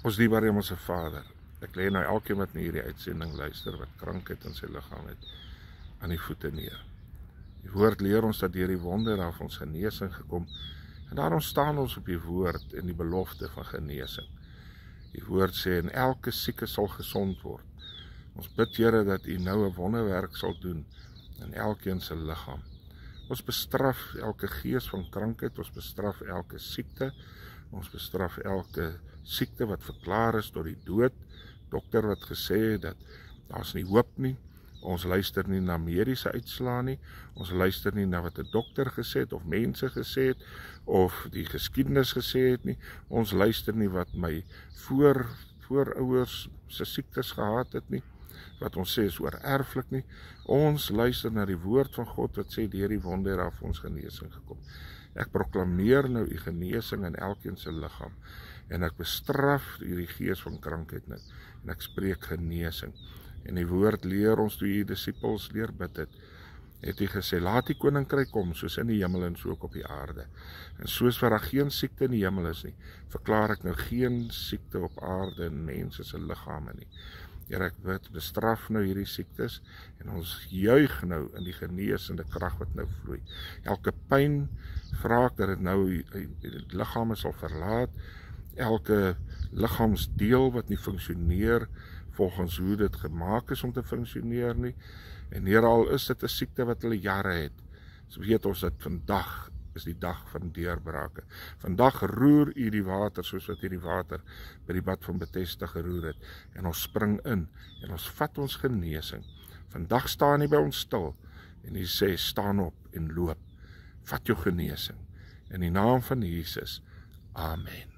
Ons dierbare Hemelse Vader, ek lê nou elkeen wat na hierdie uitsending luister, wat krankheid in sy liggaam het, aan die voete neer. Die woord leer ons dat deur die wonder daar ons genesing gekom, en daarom staan ons op die woord en die belofte van genesing. Die woord sê, en elke sieke sal gesond word. Ons bid, Here, dat U nou 'n wonderwerk sal doen in elkeen se liggaam. Ons bestraf elke gees van krankheid, ons bestraf elke siekte, ons bestraf elke siekte wat verklaar is tot die dood, dokter wat gesê het dat daar's nie hoop nie, ons luister nie na mediese uitslae nie, ons luister nie na wat 'n dokter gesê het, of mense gesê het, of die geskiedenis gesê het nie, ons luister nie wat my voorouers se siektes gehad het nie, wat ons sê is oorerflik nie, ons luister na die woord van God wat sê deur die wonder af ons genesing gekom. Ek proklameer nou U genesing in elkeen se liggaam, en ek bestraf hierdie gees van krankheid nou, en ek spreek genesing. En die woord leer ons toe U disippels leer bid het Hy gesê, laat die koninkryk kom, soos in die hemel en so ook op die aarde. En soos waar daar geen siekte in die hemel is nie, verklaar ek nou geen siekte op aarde in mense se liggame nie. Here, ek bestraf nou hierdie siektes, en ons juig nou in die genesende krag wat nou vloei. Elke pyn vra ek dat dit nou die liggame sal verlaat, elke liggaamsdeel wat nie funksioneer volgens hoe dit gemaak is om te funksioneer nie, en Here, al is dit 'n siekte wat hulle jare het, so weet ons dat vandag is die dag van deurbrake. Vandag roer U die water, soos wat U die water by die bad van Bethesda geroer het, en ons spring in, en ons vat ons genesing. Vandag staan U by ons stil, en U sê, staan op en loop. Vat jou genesing. In die naam van Jesus. Amen.